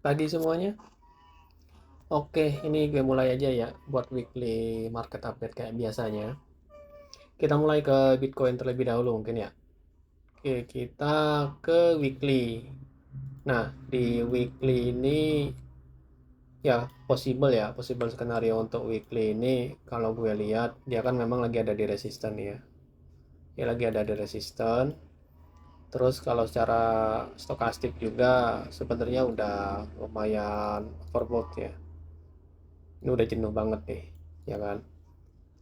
pagi semuanya. Oke, ini gue mulai aja ya buat weekly market update kayak biasanya. Kita mulai ke Bitcoin terlebih dahulu mungkin ya. Oke, kita ke weekly. Nah, di weekly ini ya possible skenario untuk weekly ini kalau gue lihat dia kan memang lagi ada di resisten ya. Dia lagi ada di resisten. Terus kalau secara stokastik juga sebenarnya udah lumayan overbought ya. Ini udah jenuh banget nih, ya kan?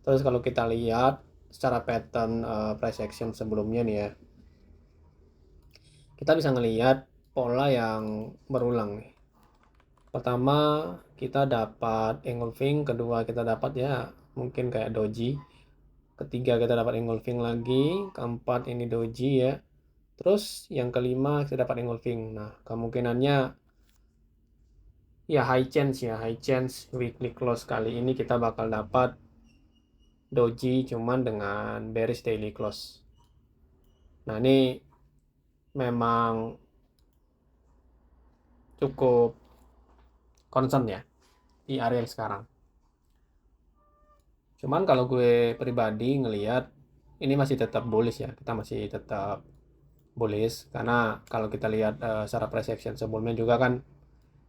Terus kalau kita lihat secara pattern price action sebelumnya nih ya, kita bisa ngelihat pola yang berulang nih. Pertama kita dapat engulfing, kedua kita dapat ya mungkin kayak doji, ketiga kita dapat engulfing lagi, keempat ini doji ya. Terus yang kelima kita dapat engulfing. Nah, kemungkinannya ya high chance weekly close kali ini kita bakal dapat doji cuman dengan bearish daily close. Nah, ini memang cukup concern ya di area yang sekarang. Cuman kalau gue pribadi ngelihat ini masih tetap bullish ya. Kita masih tetap bullish karena kalau kita lihat secara price action sebelumnya juga kan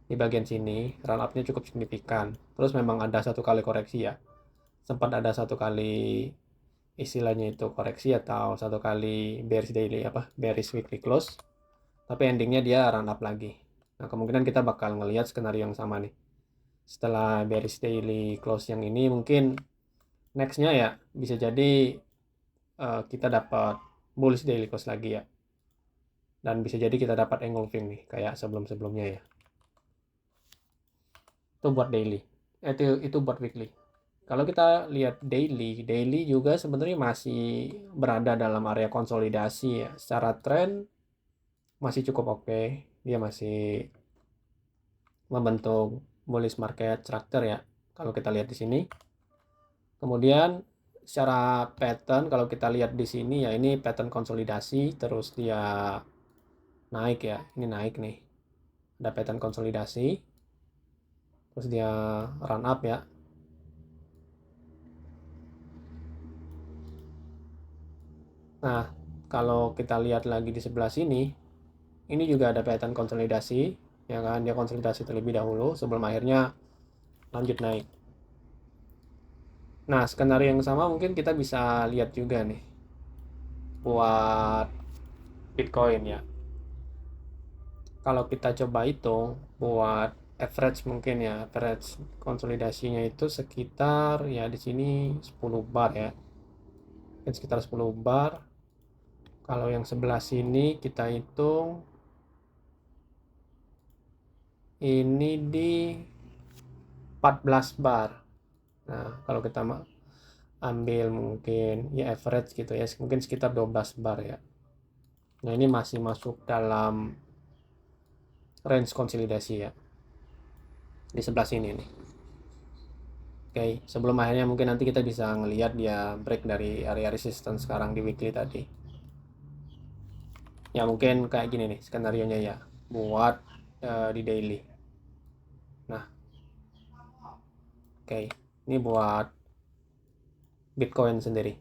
di bagian sini run up-nya cukup signifikan. Terus memang ada satu kali koreksi ya. Sempat ada satu kali istilahnya itu koreksi atau satu kali bearish daily bearish weekly close. Tapi endingnya dia run up lagi. Nah, kemungkinan kita bakal ngelihat skenario yang sama nih. Setelah bearish daily close yang ini mungkin nextnya ya bisa jadi kita dapat bullish daily close lagi ya, dan bisa jadi kita dapat engulfing nih kayak sebelum-sebelumnya ya. Itu buat daily, itu buat weekly. Kalau kita lihat daily juga sebenarnya masih berada dalam area konsolidasi ya. Secara tren masih cukup oke, dia masih membentuk bullish market structure ya kalau kita lihat di sini. Kemudian secara pattern kalau kita lihat di sini ya ini pattern konsolidasi terus dia naik ya. Ini naik nih. Ada pattern konsolidasi. Terus dia run up ya. Nah, kalau kita lihat lagi di sebelah sini, ini juga ada pattern konsolidasi, ya kan? Dia konsolidasi terlebih dahulu sebelum akhirnya lanjut naik. Nah, skenario yang sama mungkin kita bisa lihat juga nih buat Bitcoin ya. Kalau kita coba hitung buat average mungkin ya, average konsolidasinya itu sekitar ya di sini 10 bar ya. Mungkin sekitar 10 bar. Kalau yang sebelah sini kita hitung ini di 14 bar. Nah, kalau kita ambil mungkin ya average gitu ya, mungkin sekitar 12 bar ya. Nah, ini masih masuk dalam range konsolidasi ya. Di sebelah sini nih. Oke, sebelum akhirnya mungkin nanti kita bisa ngelihat dia break dari area resistance sekarang di weekly tadi. Ya mungkin kayak gini nih skenario-nya ya buat di daily. Nah, oke, ini buat Bitcoin sendiri.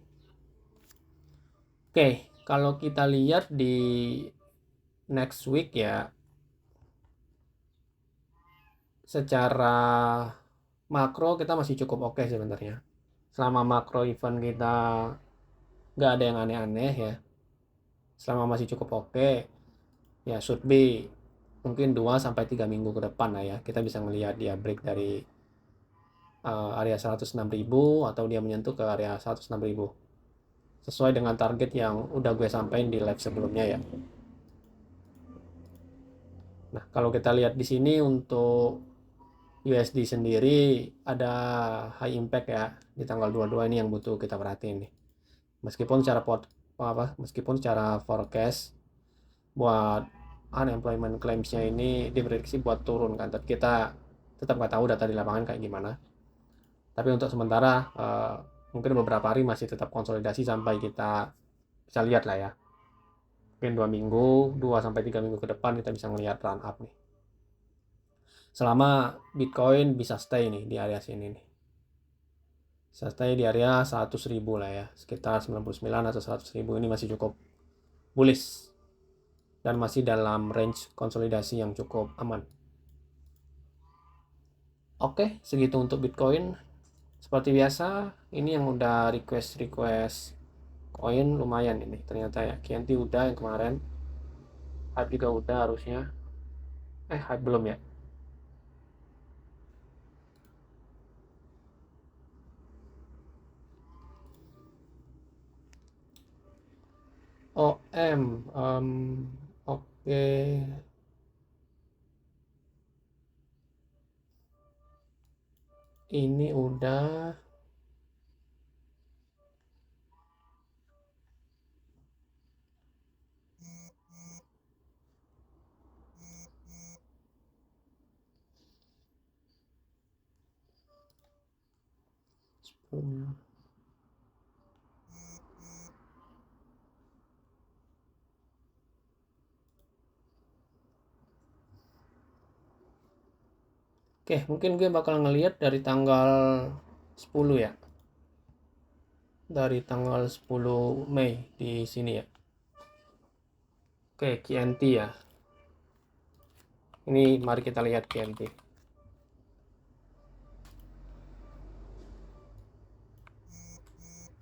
Oke, kalau kita lihat di next week ya, secara makro kita masih cukup oke sebenarnya. Selama makro event kita nggak ada yang aneh-aneh ya, selama masih cukup oke, ya should be mungkin 2-3 minggu ke depan lah ya, kita bisa melihat dia break dari area 106.000 atau dia menyentuh ke area 106.000 sesuai dengan target yang udah gue sampaikan di live sebelumnya ya. Nah, kalau kita lihat di sini untuk USD sendiri ada high impact ya di tanggal 22 ini yang butuh kita perhatiin nih. Meskipun secara forecast buat unemployment claims-nya ini diprediksi buat turun kan, tapi kita tetap nggak tahu data di lapangan kayak gimana. Tapi untuk sementara mungkin beberapa hari masih tetap konsolidasi sampai kita bisa lihat lah ya. Mungkin 2 3 minggu ke depan kita bisa ngelihat run up nih. selama Bitcoin bisa stay nih di area sini nih. Bisa stay di area 100.000 lah ya, sekitar 99 atau 100.000 ini masih cukup bullish dan masih dalam range konsolidasi yang cukup aman. Oke, segitu untuk Bitcoin. Seperti biasa, ini yang udah request koin lumayan ini. Ternyata ya, Kianti udah yang kemarin. Hype juga udah harusnya. Hype belum ya? OM, oke. Ini udah. Oke, mungkin gue bakal ngelihat dari tanggal 10 ya. Dari tanggal 10 Mei di sini ya. Oke, Kianti ya. Ini mari kita lihat Kianti.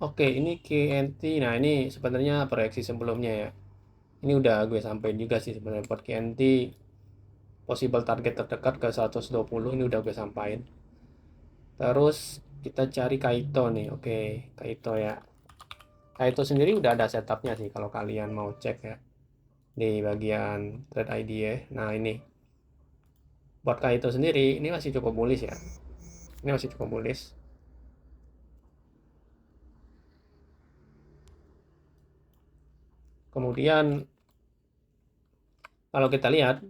Oke, ini KNT. Nah, ini sebenarnya proyeksi sebelumnya ya. Ini udah gue sampaikan juga sih sebenarnya buat KNT. Possible target terdekat ke 120 ini udah gue sampaikan. Terus kita cari Kaito nih. Oke, Kaito ya. Kaito sendiri udah ada setupnya sih kalau kalian mau cek ya. Di bagian trade ID ya. Nah, ini. Buat Kaito sendiri, ini masih cukup bullish ya. Ini masih cukup bullish. Kemudian kalau kita lihat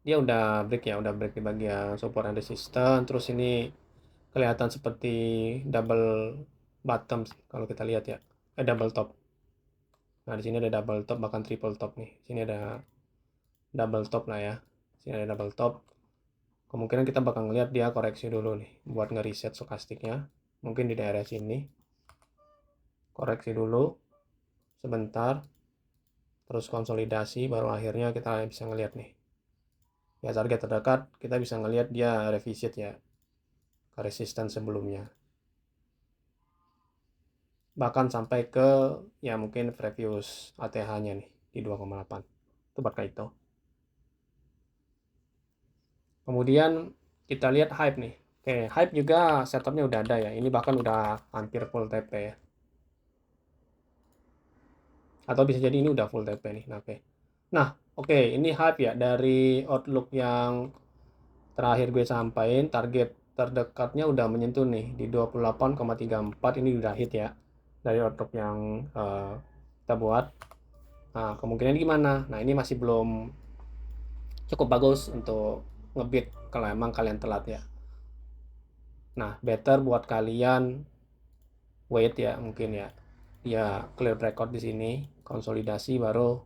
dia udah break ya, udah break di bagian support and resistance. Terus ini kelihatan seperti double bottom kalau kita lihat ya. Double top. Nah, di sini ada double top bahkan triple top nih. Sini ada double top lah ya. Sini ada double top. Kemungkinan kita bakal ngelihat dia koreksi dulu nih buat ngereset stokastiknya. Mungkin di daerah sini. Koreksi dulu sebentar. Terus konsolidasi baru akhirnya kita bisa ngelihat nih. Ya target terdekat kita bisa ngelihat dia revisit ya ke resisten sebelumnya. Bahkan sampai ke ya mungkin previous ATH-nya nih di 2,8. Itu buat Kaito. Kemudian kita lihat hype nih. Oke, hype juga setupnya udah ada ya. Ini bahkan udah hampir full TP ya. Atau bisa jadi ini udah full TP nih. Nah, oke. Nah, oke, ini hype ya dari outlook yang terakhir gue sampaikan, target terdekatnya udah menyentuh nih di 28,34 ini udah hit ya. Dari outlook yang kita buat. Nah, kemungkinan gimana? Nah, ini masih belum cukup bagus untuk ngebit kalau emang kalian telat ya. Nah, better buat kalian wait ya mungkin ya. Ya clear record di sini, konsolidasi baru.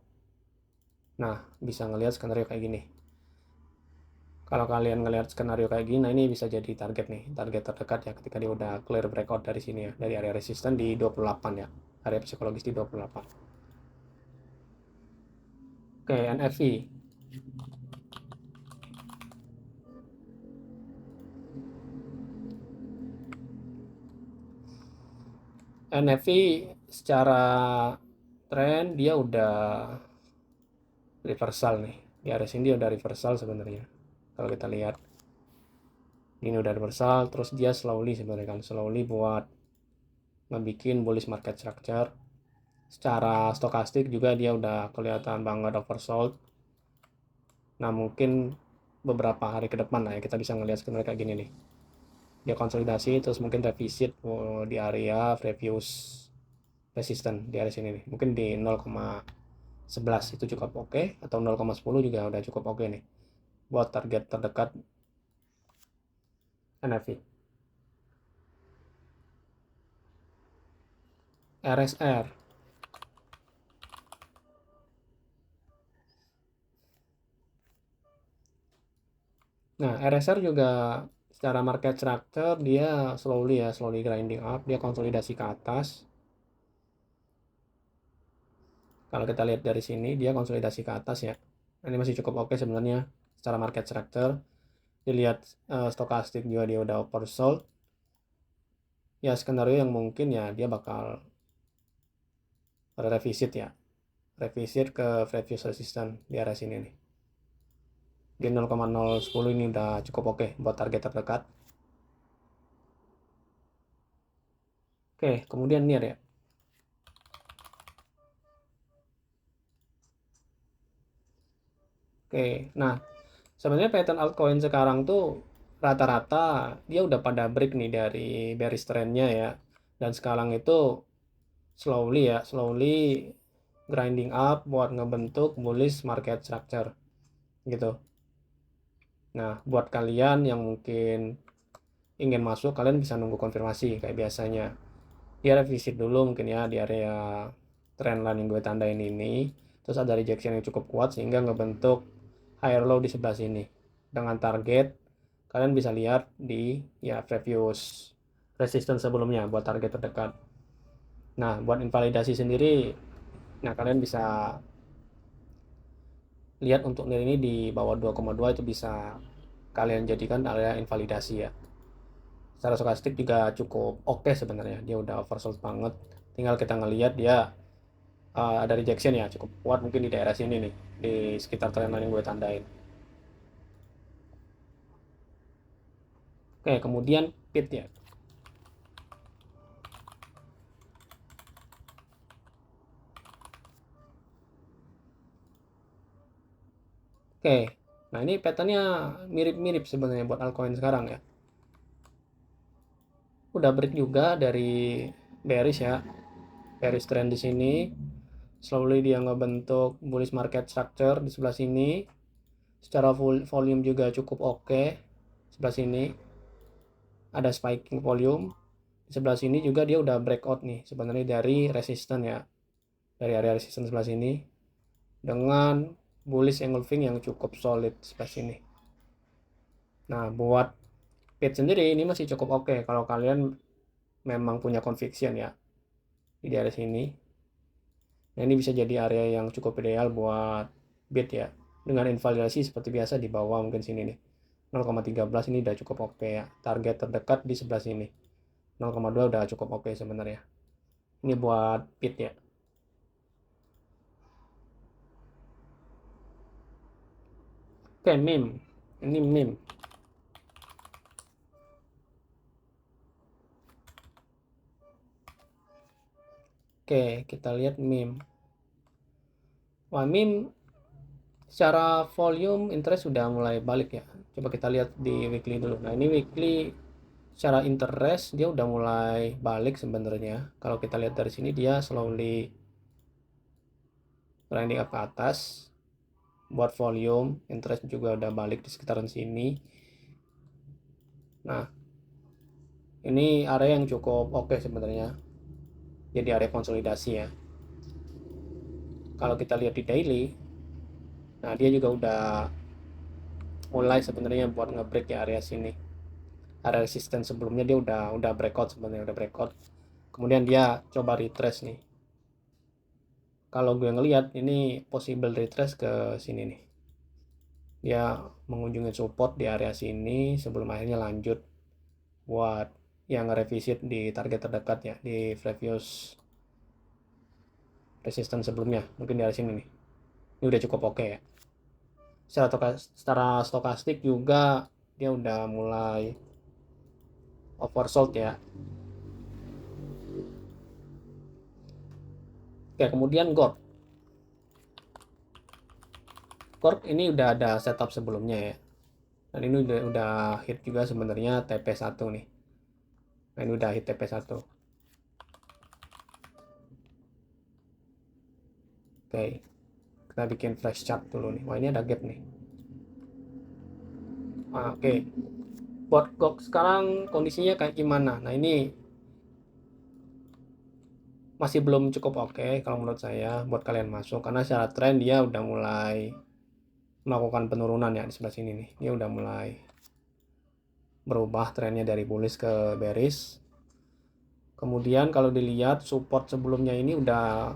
Nah, bisa ngelihat skenario kayak gini. Kalau kalian ngelihat skenario kayak gini, nah ini bisa jadi target nih, target terdekat ya ketika dia udah clear breakout dari sini ya, dari area resisten di 28 ya, area psikologis di 28. Oke, NFI. NFI secara tren dia udah reversal nih. Di area sini dia udah reversal sebenarnya. Kalau kita lihat ini udah reversal, terus dia slowly sebenarnya kan, slowly buat ngebikin bullish market structure. Secara stokastik juga dia udah kelihatan banget oversold. Nah, mungkin beberapa hari ke depan lah ya kita bisa ngelihat skenario kayak gini nih. Dia konsolidasi terus mungkin revisit di area previous resistance di area sini nih. Mungkin di 0,11 itu cukup oke atau 0,10 juga udah cukup oke nih buat target terdekat NFI. RSR. Nah, RSR juga secara market structure dia slowly grinding up, dia konsolidasi ke atas. Kalau kita lihat dari sini dia konsolidasi ke atas ya. Ini masih cukup oke sebenarnya secara market structure. Dilihat stokastik juga dia udah oversold. Ya skenario yang mungkin ya dia bakal revisit ya. Revisit ke previous resistance di area sini nih. Di 0,010 ini udah cukup oke buat target terdekat. Oke, kemudian NIR ya. Oke, nah sebenarnya pattern altcoin sekarang tuh rata-rata dia udah pada break nih dari bearish trendnya ya. Dan sekarang itu slowly grinding up buat ngebentuk bullish market structure gitu. Nah, buat kalian yang mungkin ingin masuk, kalian bisa nunggu konfirmasi kayak biasanya. Dia revisit dulu mungkin ya di area trendline yang gue tandain ini. Terus ada rejection yang cukup kuat sehingga ngebentuk higher low di sebelah sini. Dengan target kalian bisa lihat di ya previous resistance sebelumnya buat target terdekat. Nah, buat invalidasi sendiri, nah kalian bisa lihat untuk nilai ini di bawah 2,2 itu bisa kalian jadikan area invalidasi ya. Secara stokastik juga cukup oke sebenarnya, dia udah oversold banget. Tinggal kita ngelihat dia ada rejection ya cukup kuat mungkin di daerah sini nih, di sekitar trendline yang gue tandain. Oke, kemudian pit ya. Oke, nah ini patternnya mirip-mirip sebenarnya buat altcoin sekarang ya. Udah break juga dari bearish ya, bearish trend di sini. Slowly dia ngebentuk bullish market structure di sebelah sini. Secara volume juga cukup oke. Sebelah sini ada spiking volume. Di sebelah sini juga dia udah breakout nih sebenarnya dari resistance ya. Dari area resistance sebelah sini dengan bullish engulfing yang cukup solid sebelah sini. Nah, buat pit sendiri ini masih cukup oke kalau kalian memang punya conviction ya di daerah sini. Nah, ini bisa jadi area yang cukup ideal buat bid ya. Dengan invalidasi seperti biasa di bawah mungkin sini nih. 0,13 ini udah cukup oke ya. Target terdekat di sebelah sini. 0,2 udah cukup oke sebenarnya. Ini buat bid ya. Oke, meme. Ini meme. Oke, kita lihat meme. Wah, meme secara volume interest sudah mulai balik ya. Coba kita lihat di weekly dulu. Nah, ini weekly secara interest dia udah mulai balik sebenarnya. Kalau kita lihat dari sini dia slowly grinding up ke atas. Buat volume interest juga udah balik di sekitaran sini. Nah, ini area yang cukup oke sebenarnya. Jadi area konsolidasi ya. Kalau kita lihat di daily, nah dia juga udah mulai sebenarnya buat ngebreak di area sini. Area resistance sebelumnya dia udah breakout sebenarnya, udah breakout. Kemudian dia coba retrace nih. Kalau gue ngelihat ini possible retrace ke sini nih. Dia mengunjungi support di area sini sebelum akhirnya lanjut buat yang revisit di target terdekat ya, di previous resistance sebelumnya mungkin di area sini nih. Ini udah cukup oke ya. Secara stokastik juga dia udah mulai oversold ya. Oke, kemudian GORK ini udah ada setup sebelumnya ya. Dan ini udah hit juga sebenarnya TP1 nih. Nah, ini udah hit TP1. Oke. Kita bikin flash chart dulu nih. Wah, ini ada gap nih. Oke. Buat GORK sekarang kondisinya kayak gimana? Nah, ini masih belum cukup oke kalau menurut saya buat kalian masuk karena secara tren dia udah mulai melakukan penurunan ya di sebelah sini nih. Dia udah mulai berubah trennya dari bullish ke bearish. Kemudian kalau dilihat support sebelumnya ini udah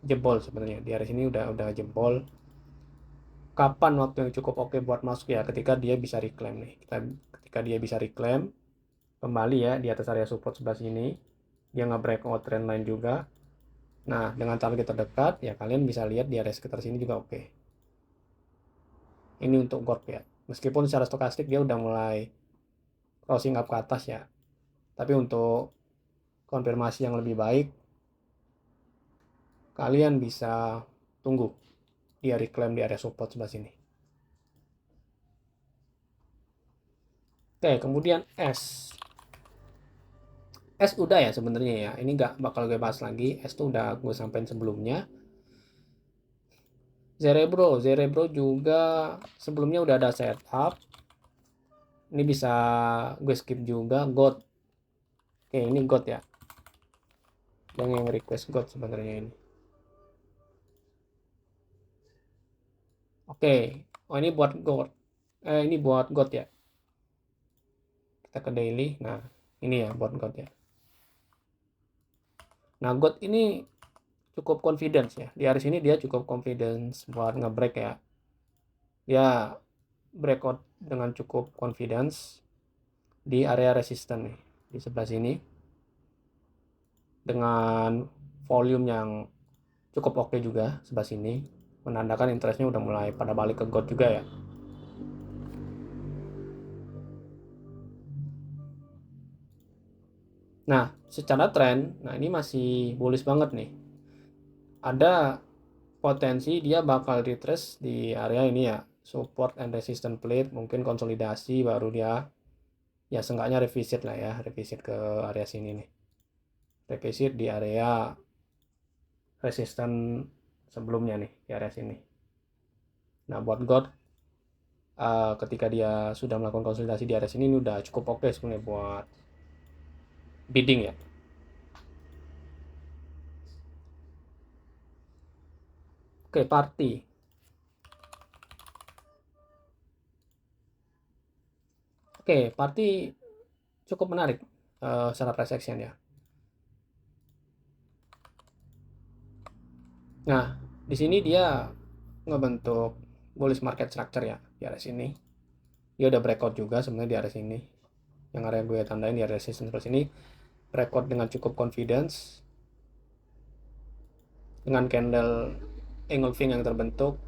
jebol sebenarnya. Di area sini udah jebol. Kapan waktu yang cukup oke buat masuk ya? Ketika dia bisa reclaim nih. Ketika dia bisa reclaim kembali ya di atas area support sebelah sini. Dia nge-breakout trend line juga. Nah, dengan target terdekat ya kalian bisa lihat di area sekitar sini juga oke. Ini untuk GORP ya. Meskipun secara stokastik dia udah mulai crossing up ke atas ya. Tapi untuk konfirmasi yang lebih baik, kalian bisa tunggu dia reclaim di area support sebelah sini. Oke, kemudian S. S udah ya sebenarnya ya. Ini nggak bakal gue bahas lagi. S tuh udah gue sampein sebelumnya. Zerebro juga sebelumnya udah ada setup. Ini bisa gue skip juga. God. Oke, ini God ya. Yang request God sebenarnya ini. Oke. Oh, ini buat God. Ini buat God ya. Kita ke daily. Nah, ini ya buat God ya. Nah, God ini cukup confidence ya. Di hari ini dia cukup confidence buat nge-break ya. Dia breakout dengan cukup confidence di area resisten nih. Di sebelah sini. Dengan volume yang cukup oke juga sebelah sini. Menandakan interestnya udah mulai pada balik ke God juga ya. Nah, secara tren, nah ini masih bullish banget nih. Ada potensi dia bakal retrace di area ini ya, support and resistance plate, mungkin konsolidasi baru dia ya seenggaknya revisit lah ya, revisit ke area sini nih. Revisit di area resistance sebelumnya nih, di area sini. Nah, buat God ketika dia sudah melakukan konsolidasi di area sini ini udah cukup oke sebenarnya buat bidding ya. Oke, party. Oke, party cukup menarik secara price action ya. Nah, di sini dia ngebentuk bullish market structure ya di area sini. Dia udah breakout juga sebenarnya di area sini. Yang area gue tandain di area resistance sebelah sini breakout dengan cukup confidence dengan candle engulfing yang terbentuk.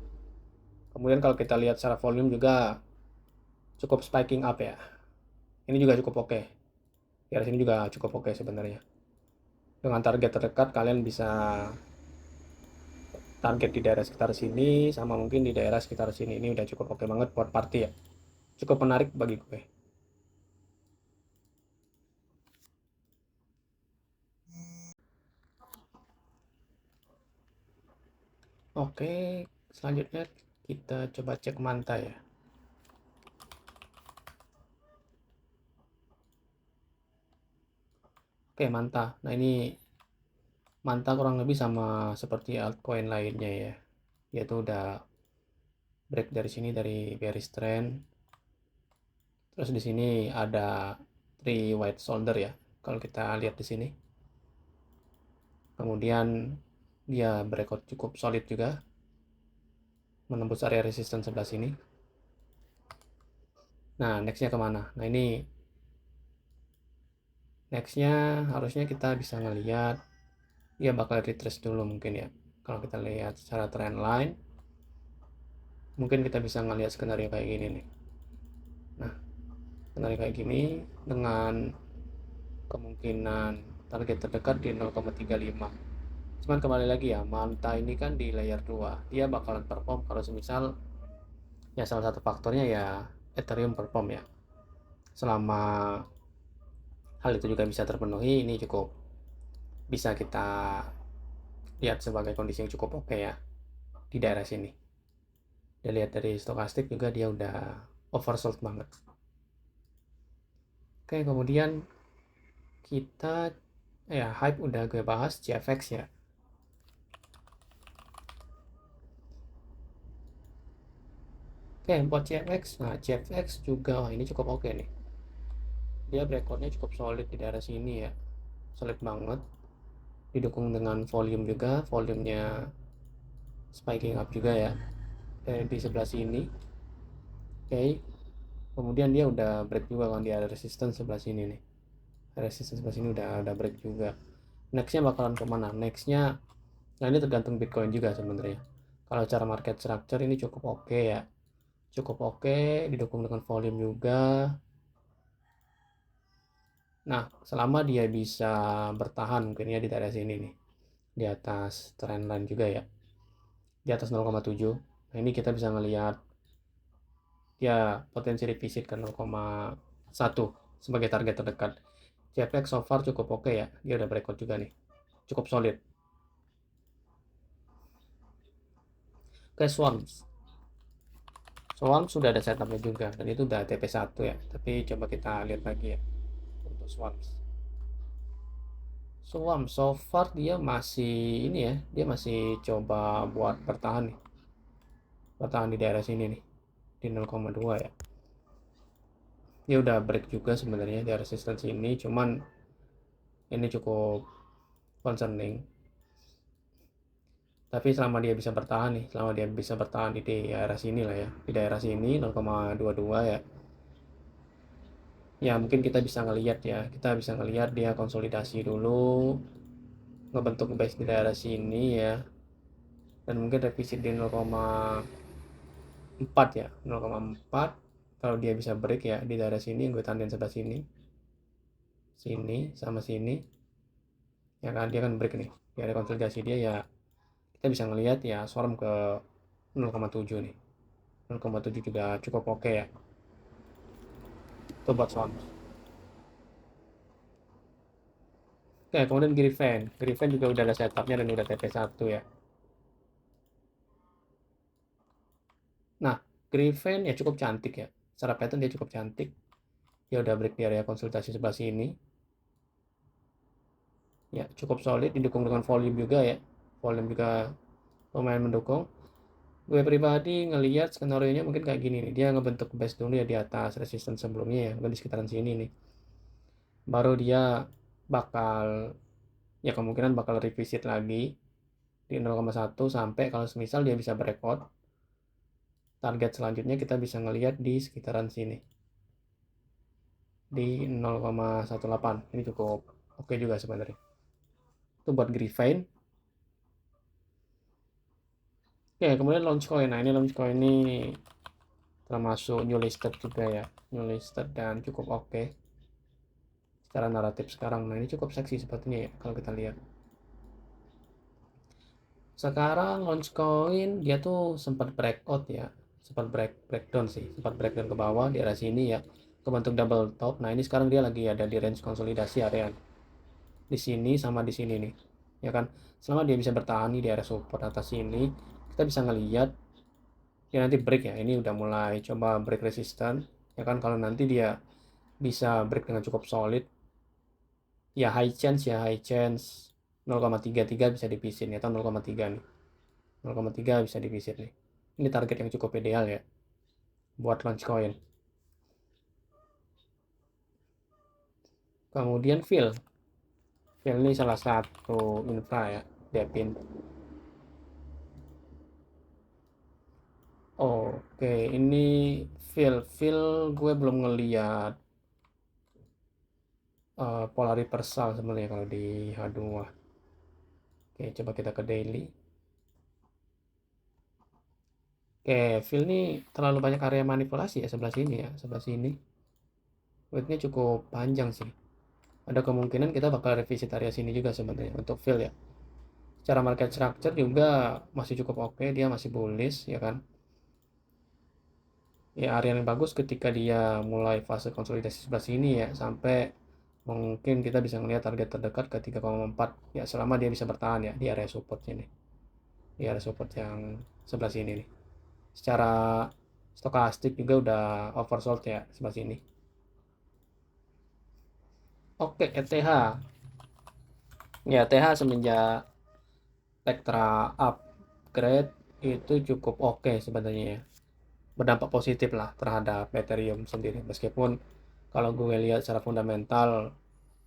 Kemudian kalau kita lihat secara volume juga cukup spiking up ya. Ini juga cukup oke. Di area sini juga cukup oke sebenarnya. Dengan target terdekat kalian bisa target di daerah sekitar sini sama mungkin di daerah sekitar sini. Ini udah cukup oke banget buat party ya. Cukup menarik bagi gue. Oke, selanjutnya kita coba cek Manta ya. Oke, Manta. Nah, ini Manta kurang lebih sama seperti altcoin lainnya ya. Yaitu udah break dari sini dari bearish trend. Terus di sini ada 3 white shoulder ya. Kalau kita lihat di sini. Kemudian dia breakout cukup solid juga. Menembus area resistance sebelah sini. Nah, nextnya kemana? Nah, ini nextnya harusnya kita bisa ngelihat dia bakal retrace dulu mungkin ya. Kalau kita lihat secara trend line, mungkin kita bisa ngelihat skenario kayak gini nih. Nah, skenario kayak gini dengan kemungkinan target terdekat di 0,35. Cuman kembali lagi ya, Manta ini kan di layer 2. Dia bakalan perform kalau semisal ya salah satu faktornya ya Ethereum perform ya. Selama hal itu juga bisa terpenuhi, ini cukup bisa kita lihat sebagai kondisi yang cukup oke ya di daerah sini. Dilihat dari stokastik juga dia udah oversold banget. Oke, kemudian kita ya hype udah gue bahas, GFX ya. Oke, buat CFX, nah CFX juga, wah ini cukup oke nih. Dia breakoutnya cukup solid di daerah sini ya, solid banget. Didukung dengan volume juga, volumenya spiking up juga ya, di sebelah sini. Oke, kemudian dia udah break juga kan, dia ada resistance sebelah sini nih. Resistance sebelah sini udah break juga. Nextnya bakalan kemana? Nextnya, nah ini tergantung Bitcoin juga sebenarnya. Kalau cara market structure ini cukup oke ya, cukup oke, didukung dengan volume juga. Nah, selama dia bisa bertahan mungkin ya di daerah sini nih, di atas trendline juga ya, di atas 0,7. Nah, ini kita bisa ngelihat dia potensi revisit ke 0,1 sebagai target terdekat. JPEG so far cukup oke ya, dia udah breakout juga nih, cukup solid. Oke, Swarms. Swarm sudah ada setupnya juga, dan itu udah TP1 ya, tapi coba kita lihat lagi ya untuk Swarms. Swarm so far dia masih ini ya, dia masih coba buat bertahan nih, bertahan di daerah sini nih, di 0,2 ya. Dia udah break juga sebenarnya di resistance ini, cuman ini cukup concerning. Tapi selama dia bisa bertahan nih, selama dia bisa bertahan di daerah sini lah ya, di daerah sini 0,22 ya, ya mungkin kita bisa ngelihat ya, kita bisa ngelihat dia konsolidasi dulu, ngebentuk base di daerah sini ya, dan mungkin revisi di 0,4 ya, 0,4. Kalau dia bisa break ya di daerah sini, gue tandain sebelah sini, sini sama sini, ya kan dia kan break nih, dia ada konsolidasi dia ya, kita bisa ngelihat ya swarm ke 0,7 nih, 0,7 juga cukup oke ya, itu buat swarm. Oke, kemudian Griffin. Griffin juga udah ada setupnya dan udah TP1 ya. Nah, Griffin ya cukup cantik ya. Secara pattern dia cukup cantik. Dia udah break di area konsultasi sebelah sini. Ya, cukup solid, didukung dengan volume juga ya. Volume juga lumayan mendukung. Gue pribadi ngelihat skenario-nya mungkin kayak gini nih. Dia ngebentuk base dulu ya di atas resistance sebelumnya ya, di sekitaran sini nih. Baru dia bakal, ya kemungkinan bakal revisit lagi di 0,1 sampai kalau semisal dia bisa breakout, target selanjutnya kita bisa ngelihat di sekitaran sini di 0,18. Ini cukup oke juga sebenarnya, itu buat Griffin. Oke, kemudian Launchcoin. Nah, ini Launchcoin ini termasuk new listed juga ya, new listed dan cukup oke secara naratif sekarang. Nah, ini cukup seksi sepertinya ya kalau kita lihat sekarang. Launchcoin dia tuh sempat breakout ya, sempat breakdown sih, sempat breakdown ke bawah di area sini ya, kebentuk double top. Nah, ini sekarang dia lagi ada di range konsolidasi area di sini sama di sini nih, ya kan. Selama dia bisa bertahan di area support atas sini, kita bisa ngelihat dia nanti break ya. Ini udah mulai coba break resistance, ya kan. Kalau nanti dia bisa break dengan cukup solid, ya high chance 0,33 bisa dipisin ya, atau 0,3 nih, 0,3 bisa dipisit nih. Ini target yang cukup ideal ya buat launch coin. Kemudian Phil ini salah satu infra ya, Depin. Oke, ini Phil gue belum ngeliat pola reversal sebenarnya kalau di H2. Oke, coba kita ke daily. Oke, Phil ini terlalu banyak area manipulasi ya sebelah sini ya, sebelah sini. Weightnya cukup panjang sih. Ada kemungkinan kita bakal revisit area sini juga sebenarnya untuk Phil ya. Secara market structure juga masih cukup oke, dia masih bullish ya kan. Ya area yang bagus ketika dia mulai fase konsolidasi sebelah sini ya, sampai mungkin kita bisa melihat target terdekat ke 3,4 ya, selama dia bisa bertahan ya di area supportnya nih, di area support yang sebelah sini nih. Secara stokastik juga udah oversold ya sebelah sini. Oke, ETH ya, ETH semenjak Spectra upgrade itu cukup oke sebenarnya ya. berdampak positif lah terhadap Ethereum sendiri, meskipun kalau gue lihat secara fundamental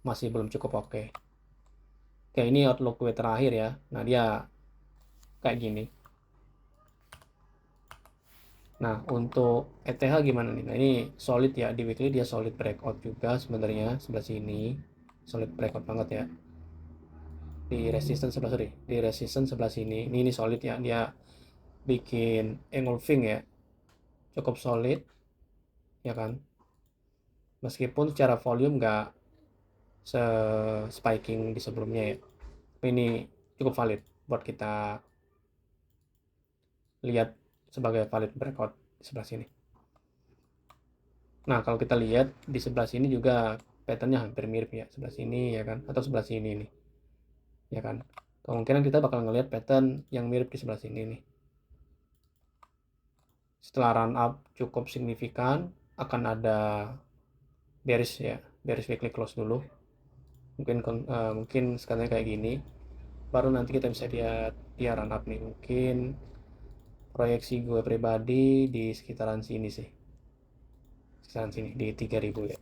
masih belum cukup oke. Oke, ini outlook gue terakhir ya. Nah, dia kayak gini. Nah, untuk ETH gimana nih? Nah, ini solid ya, di weekly dia solid breakout juga sebenarnya sebelah sini. Solid breakout banget ya. Di resistance sebelah sorry, di resistance sebelah sini. Ini solid ya, dia bikin engulfing ya. Cukup solid ya kan. Meskipun secara volume nggak se-spiking di sebelumnya ya. Tapi ini cukup valid buat kita lihat sebagai valid breakout di sebelah sini. Nah, kalau kita lihat di sebelah sini juga patternnya hampir mirip ya, sebelah sini ya kan, atau sebelah sini nih, ya kan. Kemungkinan kita bakal ngelihat pattern yang mirip di sebelah sini nih. Setelah run up cukup signifikan, akan ada bearish ya, bearish weekly close dulu. Mungkin sekarang kayak gini, baru nanti kita bisa lihat dia run up nih. Mungkin proyeksi gue pribadi di sekitaran sini sih, sekitaran sini di 3000 ya,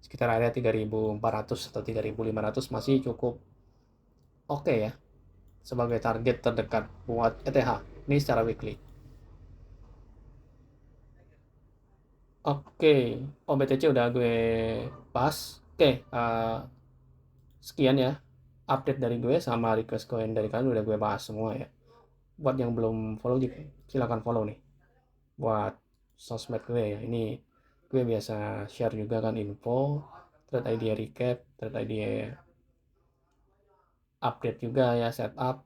sekitar area 3400 atau 3500 masih cukup oke ya sebagai target terdekat buat ETH ini secara weekly. Oke, OBTC udah gue bahas. Oke, sekian ya update dari gue sama request koin dari kalian udah gue bahas semua ya. Buat yang belum follow silakan follow nih buat sosmed gue ya. Ini gue biasa share juga kan info, trade idea recap, trade idea update juga ya, setup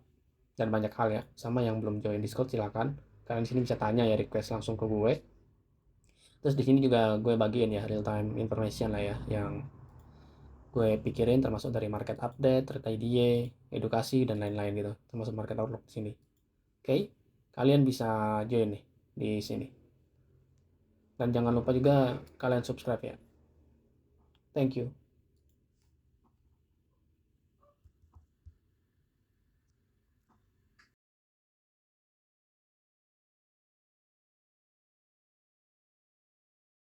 dan banyak hal ya. Sama yang belum join Discord silakan. Kalian di sini bisa tanya ya, request langsung ke gue. Terus di sini juga gue bagiin ya real time information lah ya yang gue pikirin, termasuk dari market update, trade idea, edukasi dan lain-lain gitu. Termasuk market outlook di sini. Oke, kalian bisa join nih di sini. Dan jangan lupa juga kalian subscribe ya. Thank you.